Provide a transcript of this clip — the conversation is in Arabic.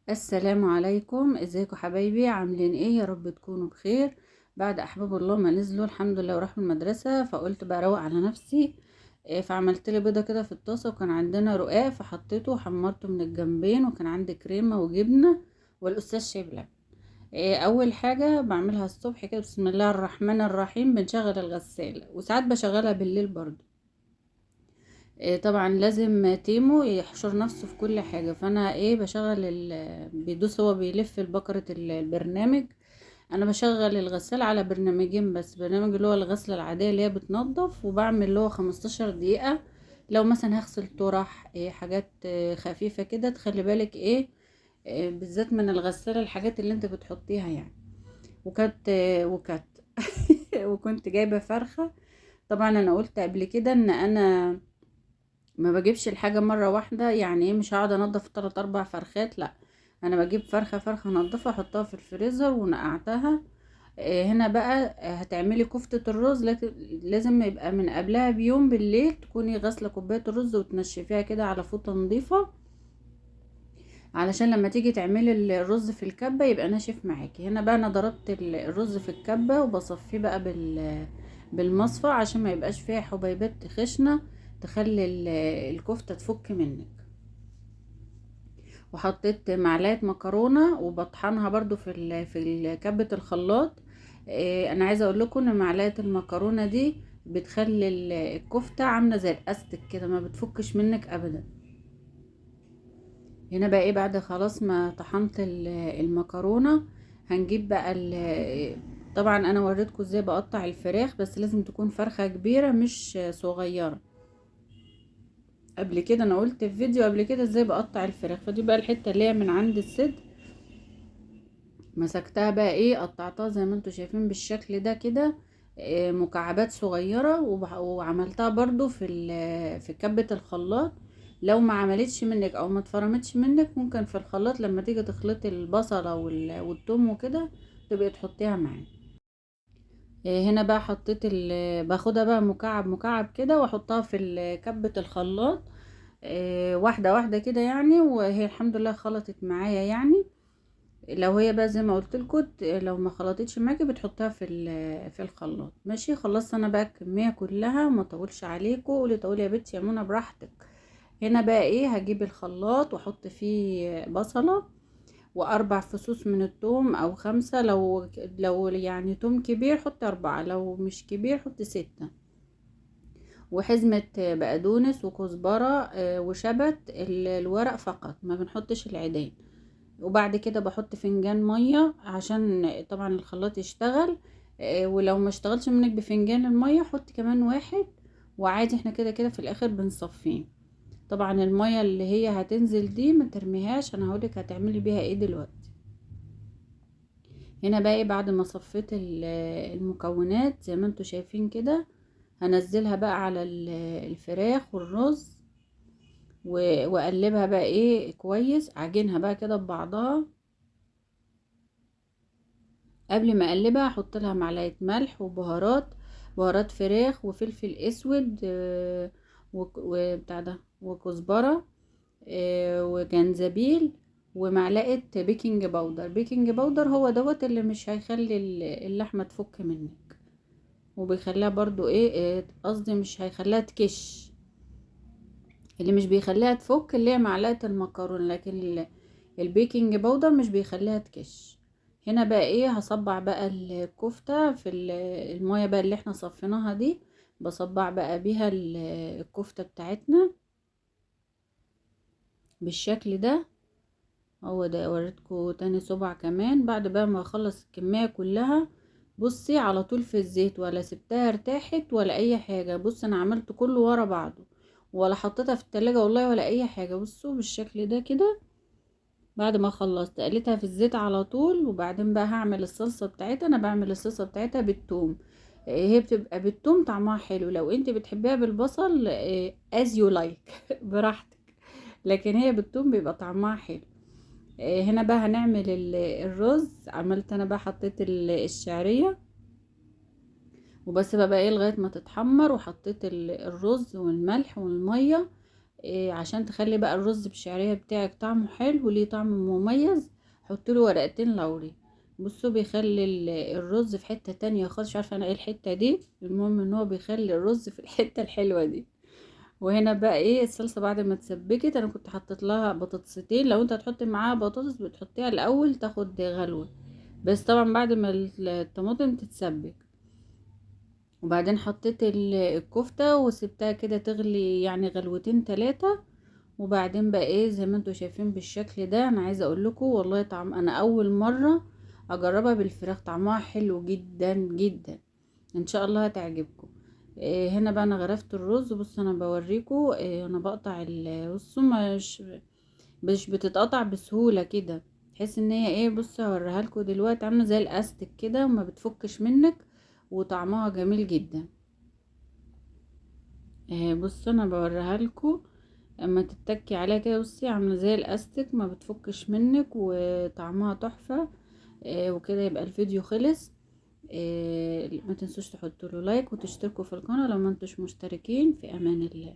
السلام عليكم، ازيكم حبايبي؟ عاملين ايه؟ يا رب تكونوا بخير. بعد احباب الله ما نزلوا الحمد لله وراحوا المدرسه، فقلت بقى اروق على نفسي. فعملت لي بيضه كده في الطاسه، وكان عندنا رقاق فحطيته وحمرته من الجنبين، وكان عندي كريمه وجبنه والاستاذ شاي بلبن. اول حاجه بعملها الصبح كده، بسم الله الرحمن الرحيم، بنشغل الغساله، وساعات بشغلها بالليل برضو. طبعا لازم تيمو يحشر نفسه في كل حاجة، فانا بشغل بيدوس، هو بيلف البكرة البرنامج. انا بشغل الغسالة على برنامجين بس، برنامج اللي هو الغسلة العادية اللي هي بتنظف، وبعمل اللي هو 15 دقيقة. لو مثلا هغسل طرح حاجات خفيفة كده، تخلي بالك بالذات من الغسالة الحاجات اللي انت بتحطيها يعني. وكانت وكنت جايبة فرخة. طبعا انا قلت قبل كده ان انا ما بجيبش الحاجة مرة واحدة، يعني مش هقعد انضف 3 4 فرخات، لا. انا بجيب فرخة فرخة انضفها احطها في الفريزر ونقعتها. هنا بقى هتعملي كفتة الرز، لكن لازم يبقى من قبلها بيوم بالليل تكوني غاسلة كوباية الرز وتنشفيها كده على فوطة نظيفة، علشان لما تيجي تعملي الرز في الكبة يبقى ناشف معاكي. هنا بقى انا ضربت الرز في الكبة وبصفيه بقى بالمصفى، عشان ما يبقاش فيها حبيبات خشنة تخلي الكفتة تفك منك. وحطيت معلقه مكرونه وبطحنها برضو في كبه الخلاط. انا عايزه اقول لكم ان معلقه المكرونه دي بتخلي الكفته عامله زي الاستك كده، ما بتفكش منك ابدا. هنا بقى بعد خلاص ما طحنت المكرونه، هنجيب بقى طبعا انا وريتكم ازاي بقطع الفراخ، بس لازم تكون فرخه كبيره مش صغيره. قبل كده انا قلت في فيديو قبل كده ازاي بقطع الفراخ، فدي بقى الحته اللي هي من عند الصدر. مسكتها بقى قطعتها زي ما انتوا شايفين بالشكل ده كده، مكعبات صغيرة، وعملتها برضو في كبة الخلاط. لو ما عملتش منك او ما اتفرمتش منك، ممكن في الخلاط لما تيجي تخلطي البصلة والثوم وكده تبقي تحطيها معاه. هنا بقى باخدها بقى مكعب مكعب كده واحطها في كبة الخلاط، واحدة واحدة كده يعني، وهي الحمد لله خلطت معايا يعني. لو هي بقى زي ما قلت لكم، لو ما خلطتش معاكي بتحطها في الخلاط. ماشي، خلصت انا بقى الكميه كلها وما اطولش عليكم. قولي طولي يا بنتي يا منى براحتك. هنا بقى هجيب الخلاط واحط فيه بصله و4 فصوص من الثوم او 5، لو يعني توم كبير حطي 4، لو مش كبير حطي 6. وحزمة بقدونس وكزبرة وشبت الورق فقط، ما بنحطش العيدان. وبعد كده بحط فنجان مية عشان طبعا الخلاط يشتغل. ولو ما اشتغلش منك بفنجان المية حط كمان واحد، وعادي احنا كده كده في الاخر بنصفيه. طبعا المية اللي هي هتنزل دي ما ترميهاش، انا هقولك هتعملي بيها دلوقتي. هنا بقى بعد ما صفيت المكونات زي ما انتوا شايفين كده، هنزلها بقى على الفراخ والرز، واقلبها بقى كويس، عجنها بقى كده ببعضها. قبل ما اقلبها احط لها معلقه ملح وبهارات، بهارات فراخ وفلفل اسود وبتاع ده وكزبره وجنزبيل، ومعلقه بيكنج باودر. بيكنج باودر هو دوت اللي مش هيخلي اللحمه تفك منك، وبيخليها برضو قصدي مش هيخليها تكش. اللي مش بيخليها تفك اللي هي معلقه المكرونه، لكن البيكنج باودر مش بيخليها تكش. هنا بقى هصبع بقى الكفتة في المية بقى اللي احنا صفيناها دي، بصبع بقى بيها الكفتة بتاعتنا بالشكل ده. هو ده وريتكم تاني صبع كمان. بعد بقى ما اخلص الكمية كلها، بصي على طول في الزيت، ولا سبتها ارتاحت ولا اي حاجة. بص انا عملت كله ورا بعضه، ولا حطيتها في التلاجة والله ولا اي حاجة. بصوا بالشكل ده كده. بعد ما خلصت قليتها في الزيت على طول، وبعدين بقى هعمل الصلصة بتاعتها. انا بعمل الصلصة بتاعتها بالثوم. هي بتبقى بالثوم طعمها حلو، لو انت بتحبيها بالبصل as you like براحتك، لكن هي بالثوم بيبقى طعمها حلو. هنا بقى هنعمل الرز. عملت انا بقى حطيت الشعرية وبس بقى لغاية ما تتحمر، وحطيت الرز والملح والمية. عشان تخلي بقى الرز بالشعرية بتاعك طعمه حلو وليه طعم مميز. حطيله ورقتين لوري. بصوا بيخلي الرز في حتة تانية خالص، مش عارفة انا ايه الحتة دي، المهم ان هو بيخلي الرز في الحتة الحلوة دي. وهنا بقى ايه الصلصة بعد ما اتسبكت، انا كنت حطيت لها بطاطستين، لو انت هتحطي معاها بطاطس بتحطيها الاول تاخد غلوة، بس طبعا بعد ما الطماطم تتسبك. وبعدين حطيت الكفتة وسبتها كده تغلي يعني غلوتين 3. وبعدين بقى ايه زي ما انتوا شايفين بالشكل ده. انا عايزه اقول لكم والله طعم، انا اول مره اجربها بالفراخ، طعمها حلو جدا جدا، ان شاء الله هتعجبكم. إيه هنا بقى انا غرفت الرز. بص انا بوريكم إيه انا بقطع بصوا مش بتتقطع بسهوله كده، تحس ان هي ايه. بص هوريها لكم دلوقتي، عامله زي الاستك كده وما بتفكش منك، وطعمها جميل جدا. إيه بص انا بوريها لكم، اما تتكي عليها كده بصي عامله زي الاستك ما بتفكش منك وطعمها تحفه. وكده يبقى الفيديو خلص. ما تنسوش تحطوا له لايك وتشتركوا في القناه لو ما انتوش مشتركين. في امان الله.